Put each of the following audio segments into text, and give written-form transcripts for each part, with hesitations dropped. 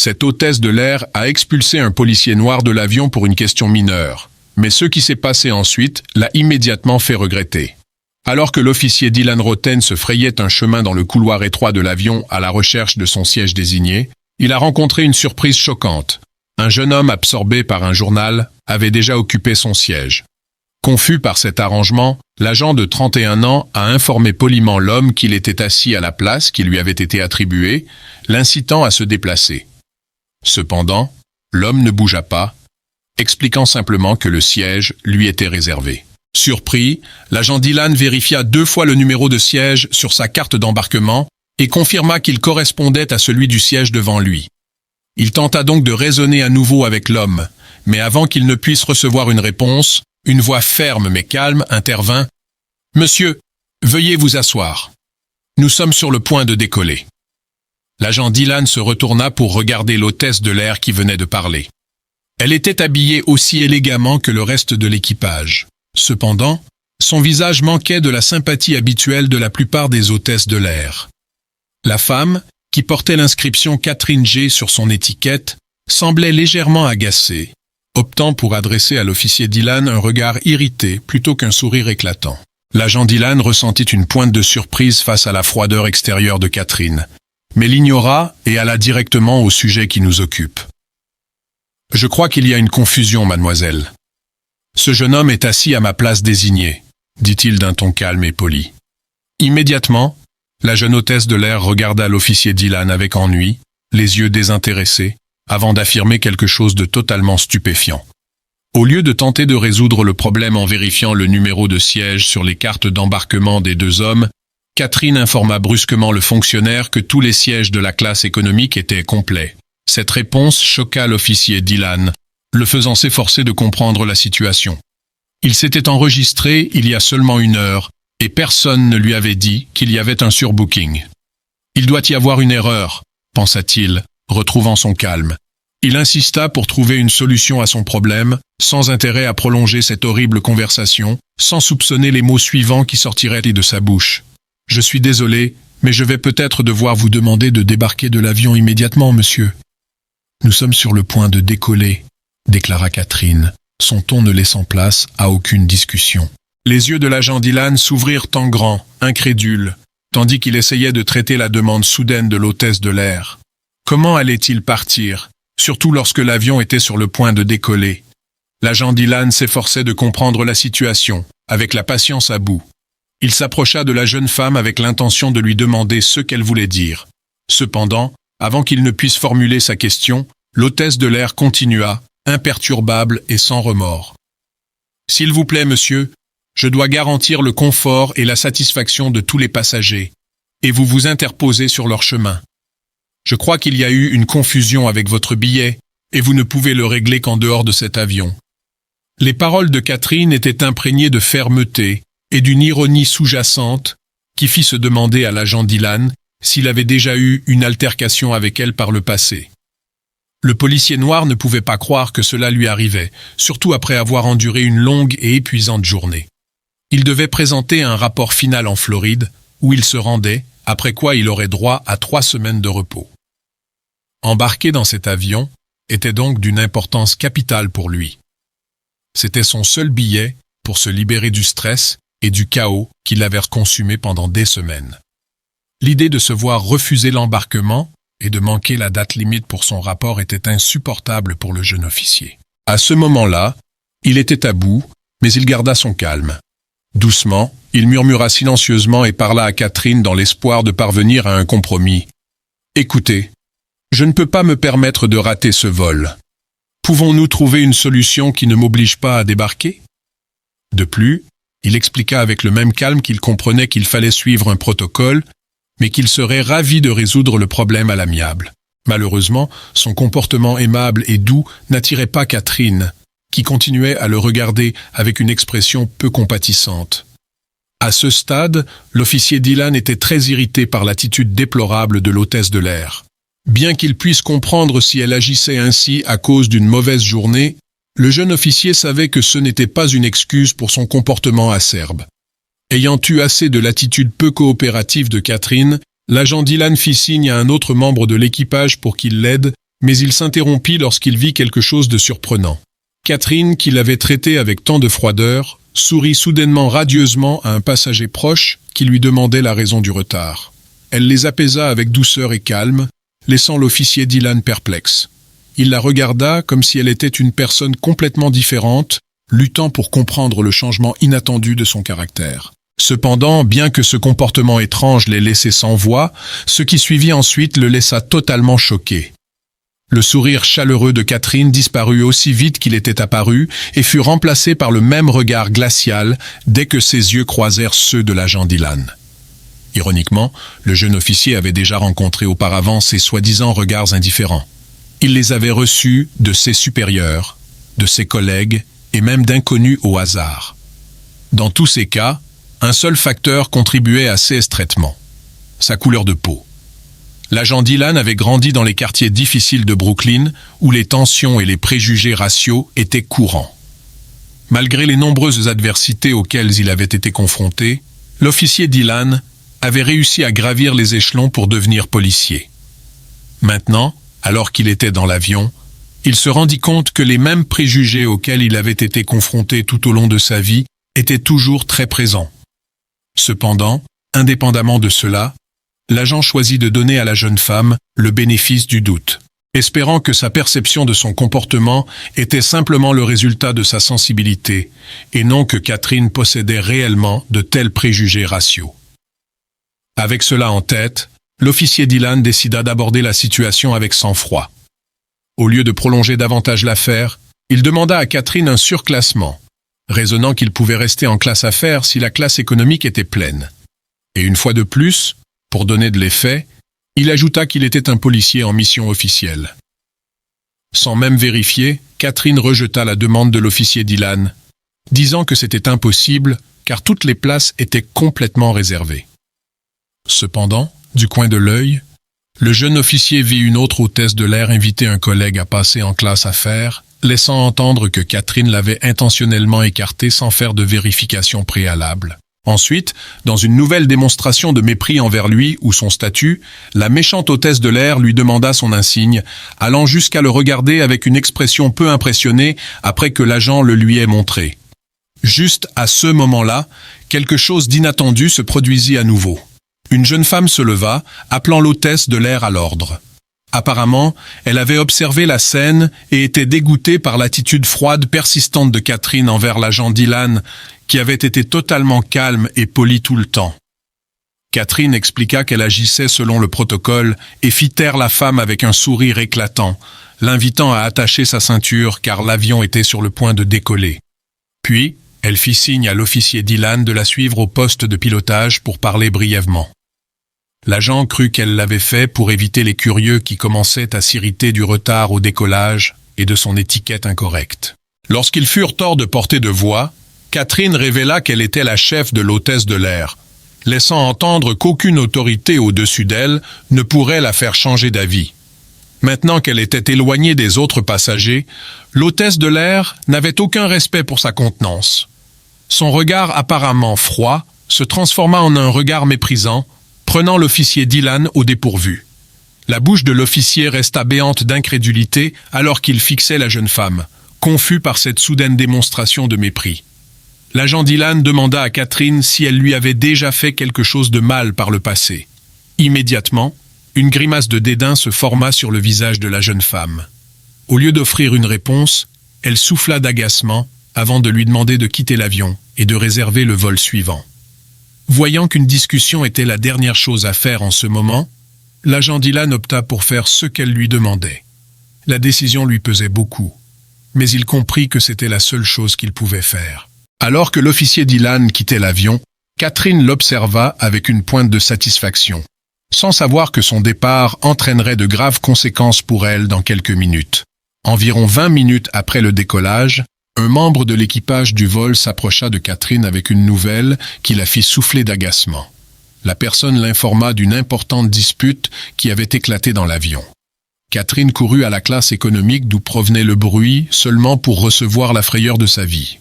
Cette hôtesse de l'air a expulsé un policier noir de l'avion pour une question mineure. Mais ce qui s'est passé ensuite l'a immédiatement fait regretter. Alors que l'officier Dylan Roten se frayait un chemin dans le couloir étroit de l'avion à la recherche de son siège désigné, il a rencontré une surprise choquante. Un jeune homme absorbé par un journal avait déjà occupé son siège. Confus par cet arrangement, l'agent de 31 ans a informé poliment l'homme qu'il était assis à la place qui lui avait été attribuée, l'incitant à se déplacer. Cependant, l'homme ne bougea pas, expliquant simplement que le siège lui était réservé. Surpris, l'agent Dylan vérifia 2 fois le numéro de siège sur sa carte d'embarquement et confirma qu'il correspondait à celui du siège devant lui. Il tenta donc de raisonner à nouveau avec l'homme, mais avant qu'il ne puisse recevoir une réponse, une voix ferme mais calme intervint. « Monsieur, veuillez vous asseoir. Nous sommes sur le point de décoller. » L'agent Dylan se retourna pour regarder l'hôtesse de l'air qui venait de parler. Elle était habillée aussi élégamment que le reste de l'équipage. Cependant, son visage manquait de la sympathie habituelle de la plupart des hôtesses de l'air. La femme, qui portait l'inscription Catherine G sur son étiquette, semblait légèrement agacée, optant pour adresser à l'officier Dylan un regard irrité plutôt qu'un sourire éclatant. L'agent Dylan ressentit une pointe de surprise face à la froideur extérieure de Catherine, mais l'ignora et alla directement au sujet qui nous occupe. « Je crois qu'il y a une confusion, mademoiselle. Ce jeune homme est assis à ma place désignée, dit-il d'un ton calme et poli. » Immédiatement, la jeune hôtesse de l'air regarda l'officier Dylan avec ennui, les yeux désintéressés, avant d'affirmer quelque chose de totalement stupéfiant. Au lieu de tenter de résoudre le problème en vérifiant le numéro de siège sur les cartes d'embarquement des 2 hommes, Catherine informa brusquement le fonctionnaire que tous les sièges de la classe économique étaient complets. Cette réponse choqua l'officier Dylan, le faisant s'efforcer de comprendre la situation. Il s'était enregistré il y a seulement 1 heure, et personne ne lui avait dit qu'il y avait un surbooking. Il doit y avoir une erreur, pensa-t-il, retrouvant son calme. Il insista pour trouver une solution à son problème, sans intérêt à prolonger cette horrible conversation, sans soupçonner les mots suivants qui sortiraient de sa bouche. « Je suis désolé, mais je vais peut-être devoir vous demander de débarquer de l'avion immédiatement, monsieur. »« Nous sommes sur le point de décoller, » déclara Catherine, son ton ne laissant place à aucune discussion. Les yeux de l'agent Dylan s'ouvrirent en grand, incrédules, tandis qu'il essayait de traiter la demande soudaine de l'hôtesse de l'air. Comment allait-il partir, surtout lorsque l'avion était sur le point de décoller? L'agent Dylan s'efforçait de comprendre la situation, avec la patience à bout. Il s'approcha de la jeune femme avec l'intention de lui demander ce qu'elle voulait dire. Cependant, avant qu'il ne puisse formuler sa question, l'hôtesse de l'air continua, imperturbable et sans remords. « S'il vous plaît, monsieur, je dois garantir le confort et la satisfaction de tous les passagers, et vous vous interposez sur leur chemin. Je crois qu'il y a eu une confusion avec votre billet, et vous ne pouvez le régler qu'en dehors de cet avion. » Les paroles de Catherine étaient imprégnées de fermeté et d'une ironie sous-jacente qui fit se demander à l'agent Dylan s'il avait déjà eu une altercation avec elle par le passé. Le policier noir ne pouvait pas croire que cela lui arrivait, surtout après avoir enduré une longue et épuisante journée. Il devait présenter un rapport final en Floride, où il se rendait, après quoi il aurait droit à 3 semaines de repos. Embarquer dans cet avion était donc d'une importance capitale pour lui. C'était son seul billet pour se libérer du stress et du chaos qui l'avait consumé pendant des semaines. L'idée de se voir refuser l'embarquement et de manquer la date limite pour son rapport était insupportable pour le jeune officier. À ce moment-là, il était à bout, mais il garda son calme. Doucement, il murmura silencieusement et parla à Catherine dans l'espoir de parvenir à un compromis. « Écoutez, je ne peux pas me permettre de rater ce vol. Pouvons-nous trouver une solution qui ne m'oblige pas à débarquer ?» De plus, il expliqua avec le même calme qu'il comprenait qu'il fallait suivre un protocole, mais qu'il serait ravi de résoudre le problème à l'amiable. Malheureusement, son comportement aimable et doux n'attirait pas Catherine, qui continuait à le regarder avec une expression peu compatissante. À ce stade, l'officier Dylan était très irrité par l'attitude déplorable de l'hôtesse de l'air. Bien qu'il puisse comprendre si elle agissait ainsi à cause d'une mauvaise journée, le jeune officier savait que ce n'était pas une excuse pour son comportement acerbe. Ayant eu assez de l'attitude peu coopérative de Catherine, l'agent Dylan fit signe à un autre membre de l'équipage pour qu'il l'aide, Mais il s'interrompit lorsqu'il vit quelque chose de surprenant. Catherine, qui l'avait traité avec tant de froideur, sourit soudainement radieusement à un passager proche qui lui demandait la raison du retard. Elle les apaisa avec douceur et calme, laissant l'officier Dylan perplexe. Il la regarda comme si elle était une personne complètement différente, luttant pour comprendre le changement inattendu de son caractère. Cependant, bien que ce comportement étrange l'ait laissé sans voix, ce qui suivit ensuite le laissa totalement choqué. Le sourire chaleureux de Catherine disparut aussi vite qu'il était apparu et fut remplacé par le même regard glacial dès que ses yeux croisèrent ceux de l'agent Dylan. Ironiquement, le jeune officier avait déjà rencontré auparavant ces soi-disant regards indifférents. Il les avait reçus de ses supérieurs, de ses collègues et même d'inconnus au hasard. Dans tous ces cas, un seul facteur contribuait à ces traitements: sa couleur de peau. L'agent Dylan avait grandi dans les quartiers difficiles de Brooklyn, où les tensions et les préjugés raciaux étaient courants. Malgré les nombreuses adversités auxquelles il avait été confronté, l'officier Dylan avait réussi à gravir les échelons pour devenir policier. Maintenant, alors qu'il était dans l'avion, il se rendit compte que les mêmes préjugés auxquels il avait été confronté tout au long de sa vie étaient toujours très présents. Cependant, indépendamment de cela, l'agent choisit de donner à la jeune femme le bénéfice du doute, espérant que sa perception de son comportement était simplement le résultat de sa sensibilité, et non que Catherine possédait réellement de tels préjugés raciaux. Avec cela en tête, l'officier Dylan décida d'aborder la situation avec sang-froid. Au lieu de prolonger davantage l'affaire, il demanda à Catherine un surclassement, raisonnant qu'il pouvait rester en classe affaires si la classe économique était pleine. Et une fois de plus, pour donner de l'effet, il ajouta qu'il était un policier en mission officielle. Sans même vérifier, Catherine rejeta la demande de l'officier Dylan, disant que c'était impossible car toutes les places étaient complètement réservées. Cependant, du coin de l'œil, le jeune officier vit une autre hôtesse de l'air inviter un collègue à passer en classe affaires, laissant entendre que Catherine l'avait intentionnellement écarté sans faire de vérification préalable. Ensuite, dans une nouvelle démonstration de mépris envers lui ou son statut, la méchante hôtesse de l'air lui demanda son insigne, allant jusqu'à le regarder avec une expression peu impressionnée après que l'agent le lui ait montré. Juste à ce moment-là, quelque chose d'inattendu se produisit à nouveau. Une jeune femme se leva, appelant l'hôtesse de l'air à l'ordre. Apparemment, elle avait observé la scène et était dégoûtée par l'attitude froide persistante de Catherine envers l'agent Dylan, qui avait été totalement calme et poli tout le temps. Catherine expliqua qu'elle agissait selon le protocole et fit taire la femme avec un sourire éclatant, l'invitant à attacher sa ceinture car l'avion était sur le point de décoller. Puis, elle fit signe à l'officier Dylan de la suivre au poste de pilotage pour parler brièvement. L'agent crut qu'elle l'avait fait pour éviter les curieux qui commençaient à s'irriter du retard au décollage et de son étiquette incorrecte. Lorsqu'ils furent hors de portée de voix, Catherine révéla qu'elle était la chef de l'hôtesse de l'air, laissant entendre qu'aucune autorité au-dessus d'elle ne pourrait la faire changer d'avis. Maintenant qu'elle était éloignée des autres passagers, l'hôtesse de l'air n'avait aucun respect pour sa contenance. Son regard apparemment froid se transforma en un regard méprisant, prenant l'officier Dylan au dépourvu. La bouche de l'officier resta béante d'incrédulité alors qu'il fixait la jeune femme, confus par cette soudaine démonstration de mépris. L'agent Dylan demanda à Catherine si elle lui avait déjà fait quelque chose de mal par le passé. Immédiatement, une grimace de dédain se forma sur le visage de la jeune femme. Au lieu d'offrir une réponse, elle souffla d'agacement avant de lui demander de quitter l'avion et de réserver le vol suivant. Voyant qu'une discussion était la dernière chose à faire en ce moment, l'agent Dylan opta pour faire ce qu'elle lui demandait. La décision lui pesait beaucoup, mais il comprit que c'était la seule chose qu'il pouvait faire. Alors que l'officier Dylan quittait l'avion, Catherine l'observa avec une pointe de satisfaction, sans savoir que son départ entraînerait de graves conséquences pour elle dans quelques minutes. Environ 20 minutes après le décollage, un membre de l'équipage du vol s'approcha de Catherine avec une nouvelle qui la fit souffler d'agacement. La personne l'informa d'une importante dispute qui avait éclaté dans l'avion. Catherine courut à la classe économique d'où provenait le bruit seulement pour recevoir la frayeur de sa vie.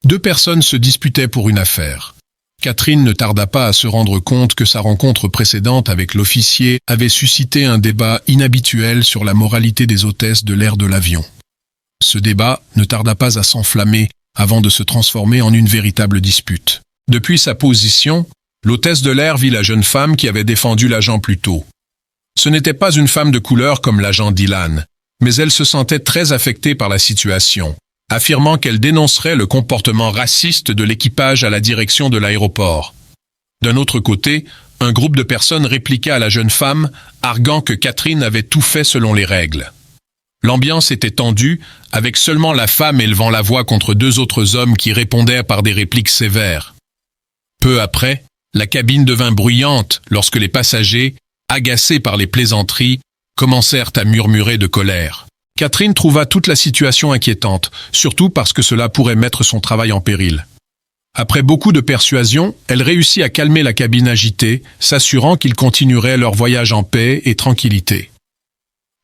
2 personnes se disputaient pour une affaire. Catherine ne tarda pas à se rendre compte que sa rencontre précédente avec l'officier avait suscité un débat inhabituel sur la moralité des hôtesses de l'air de l'avion. Ce débat ne tarda pas à s'enflammer avant de se transformer en une véritable dispute. Depuis sa position, l'hôtesse de l'air vit la jeune femme qui avait défendu l'agent plus tôt. Ce n'était pas une femme de couleur comme l'agent Dylan, mais elle se sentait très affectée par la situation, affirmant qu'elle dénoncerait le comportement raciste de l'équipage à la direction de l'aéroport. D'un autre côté, un groupe de personnes répliqua à la jeune femme, arguant que Catherine avait tout fait selon les règles. L'ambiance était tendue, avec seulement la femme élevant la voix contre deux autres hommes qui répondaient par des répliques sévères. Peu après, la cabine devint bruyante lorsque les passagers, agacés par les plaisanteries, commencèrent à murmurer de colère. Catherine trouva toute la situation inquiétante, surtout parce que cela pourrait mettre son travail en péril. Après beaucoup de persuasion, elle réussit à calmer la cabine agitée, s'assurant qu'ils continueraient leur voyage en paix et tranquillité.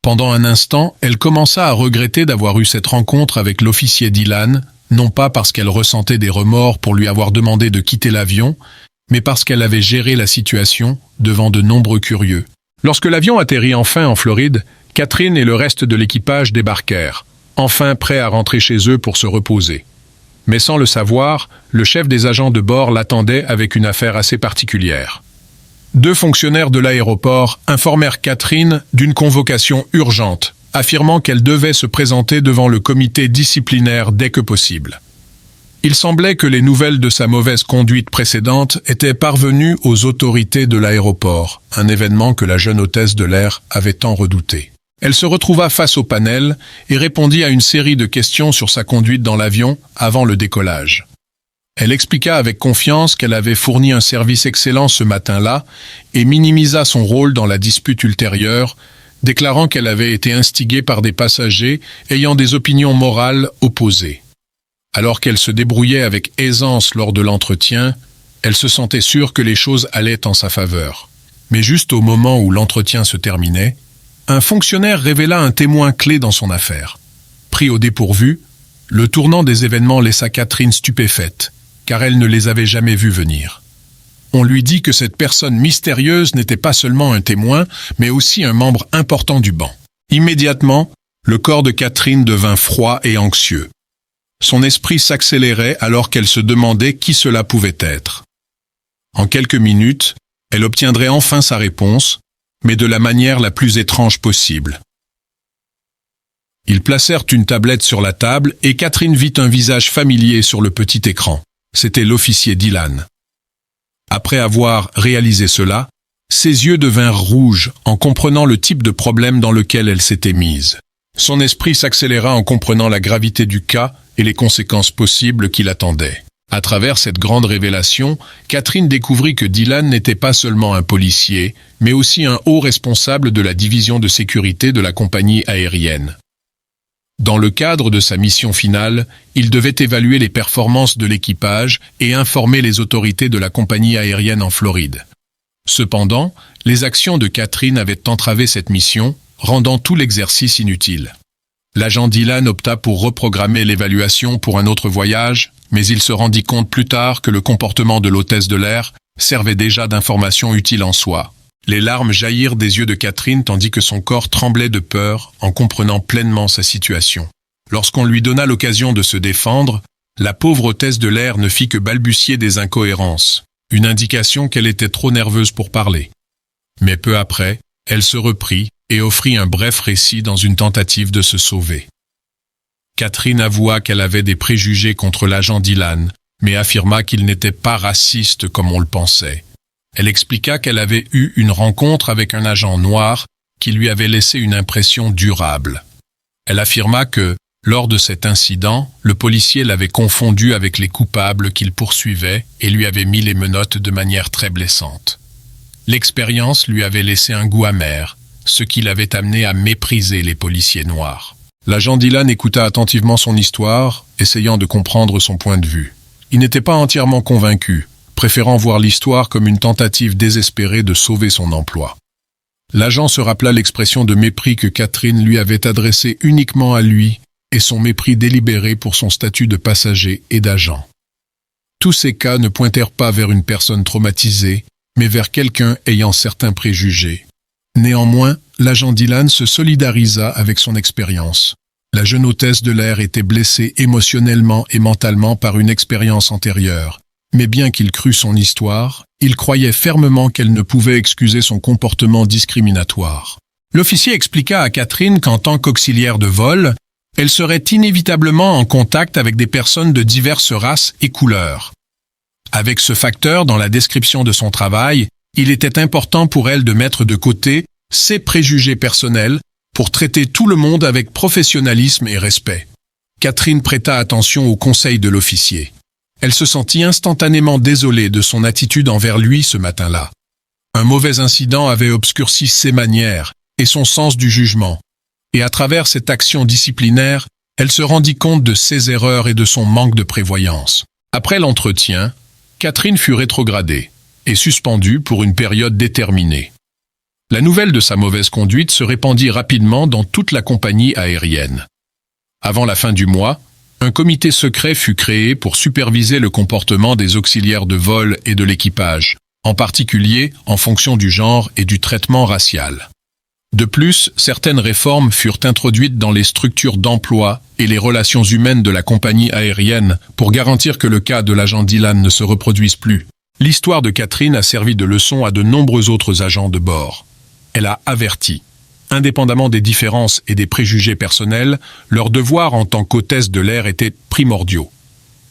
Pendant un instant, elle commença à regretter d'avoir eu cette rencontre avec l'officier Dylan, non pas parce qu'elle ressentait des remords pour lui avoir demandé de quitter l'avion, mais parce qu'elle avait géré la situation devant de nombreux curieux. Lorsque l'avion atterrit enfin en Floride, Catherine et le reste de l'équipage débarquèrent, enfin prêts à rentrer chez eux pour se reposer. Mais sans le savoir, le chef des agents de bord l'attendait avec une affaire assez particulière. Deux fonctionnaires de l'aéroport informèrent Catherine d'une convocation urgente, affirmant qu'elle devait se présenter devant le comité disciplinaire dès que possible. Il semblait que les nouvelles de sa mauvaise conduite précédente étaient parvenues aux autorités de l'aéroport, un événement que la jeune hôtesse de l'air avait tant redouté. Elle se retrouva face au panel et répondit à une série de questions sur sa conduite dans l'avion avant le décollage. Elle expliqua avec confiance qu'elle avait fourni un service excellent ce matin-là et minimisa son rôle dans la dispute ultérieure, déclarant qu'elle avait été instigée par des passagers ayant des opinions morales opposées. Alors qu'elle se débrouillait avec aisance lors de l'entretien, elle se sentait sûre que les choses allaient en sa faveur. Mais juste au moment où l'entretien se terminait, un fonctionnaire révéla un témoin clé dans son affaire. Pris au dépourvu, le tournant des événements laissa Catherine stupéfaite, car elle ne les avait jamais vus venir. On lui dit que cette personne mystérieuse n'était pas seulement un témoin, mais aussi un membre important du banc. Immédiatement, le corps de Catherine devint froid et anxieux. Son esprit s'accélérait alors qu'elle se demandait qui cela pouvait être. En quelques minutes, elle obtiendrait enfin sa réponse, mais de la manière la plus étrange possible. Ils placèrent une tablette sur la table et Catherine vit un visage familier sur le petit écran. C'était l'officier Dylan. Après avoir réalisé cela, ses yeux devinrent rouges en comprenant le type de problème dans lequel elle s'était mise. Son esprit s'accéléra en comprenant la gravité du cas et les conséquences possibles qui l'attendaient. À travers cette grande révélation, Catherine découvrit que Dylan n'était pas seulement un policier, mais aussi un haut responsable de la division de sécurité de la compagnie aérienne. Dans le cadre de sa mission finale, il devait évaluer les performances de l'équipage et informer les autorités de la compagnie aérienne en Floride. Cependant, les actions de Catherine avaient entravé cette mission, rendant tout l'exercice inutile. L'agent Dylan opta pour reprogrammer l'évaluation pour un autre voyage, mais il se rendit compte plus tard que le comportement de l'hôtesse de l'air servait déjà d'information utile en soi. Les larmes jaillirent des yeux de Catherine tandis que son corps tremblait de peur en comprenant pleinement sa situation. Lorsqu'on lui donna l'occasion de se défendre, la pauvre hôtesse de l'air ne fit que balbutier des incohérences, une indication qu'elle était trop nerveuse pour parler. Mais peu après, elle se reprit et offrit un bref récit dans une tentative de se sauver. Catherine avoua qu'elle avait des préjugés contre l'agent Dylan, mais affirma qu'il n'était pas raciste comme on le pensait. Elle expliqua qu'elle avait eu une rencontre avec un agent noir qui lui avait laissé une impression durable. Elle affirma que, lors de cet incident, le policier l'avait confondu avec les coupables qu'il poursuivait et lui avait mis les menottes de manière très blessante. L'expérience lui avait laissé un goût amer, ce qui l'avait amené à mépriser les policiers noirs. L'agent Dylan écouta attentivement son histoire, essayant de comprendre son point de vue. Il n'était pas entièrement convaincu, préférant voir l'histoire comme une tentative désespérée de sauver son emploi. L'agent se rappela l'expression de mépris que Catherine lui avait adressée uniquement à lui et son mépris délibéré pour son statut de passager et d'agent. Tous ces cas ne pointèrent pas vers une personne traumatisée, mais vers quelqu'un ayant certains préjugés. Néanmoins, l'agent Dylan se solidarisa avec son expérience. La jeune hôtesse de l'air était blessée émotionnellement et mentalement par une expérience antérieure. Mais bien qu'il crût son histoire, il croyait fermement qu'elle ne pouvait excuser son comportement discriminatoire. L'officier expliqua à Catherine qu'en tant qu'auxiliaire de vol, elle serait inévitablement en contact avec des personnes de diverses races et couleurs. Avec ce facteur dans la description de son travail, il était important pour elle de mettre de côté ses préjugés personnels pour traiter tout le monde avec professionnalisme et respect. Catherine prêta attention aux conseils de l'officier. Elle se sentit instantanément désolée de son attitude envers lui ce matin-là. Un mauvais incident avait obscurci ses manières et son sens du jugement. Et à travers cette action disciplinaire, elle se rendit compte de ses erreurs et de son manque de prévoyance. Après l'entretien, Catherine fut rétrogradée et suspendue pour une période déterminée. La nouvelle de sa mauvaise conduite se répandit rapidement dans toute la compagnie aérienne. Avant la fin du mois, un comité secret fut créé pour superviser le comportement des auxiliaires de vol et de l'équipage, en particulier en fonction du genre et du traitement racial. De plus, certaines réformes furent introduites dans les structures d'emploi et les relations humaines de la compagnie aérienne pour garantir que le cas de l'agent Dylan ne se reproduise plus. L'histoire de Catherine a servi de leçon à de nombreux autres agents de bord. Elle a averti. Indépendamment des différences et des préjugés personnels, leurs devoirs en tant qu'hôtesse de l'air étaient primordiaux.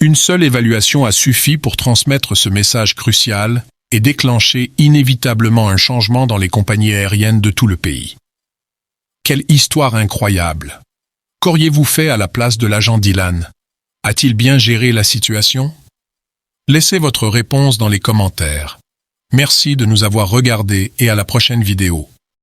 Une seule évaluation a suffi pour transmettre ce message crucial et déclencher inévitablement un changement dans les compagnies aériennes de tout le pays. Quelle histoire incroyable! Qu'auriez-vous fait à la place de l'agent Dylan? A-t-il bien géré la situation? Laissez votre réponse dans les commentaires. Merci de nous avoir regardés et à la prochaine vidéo.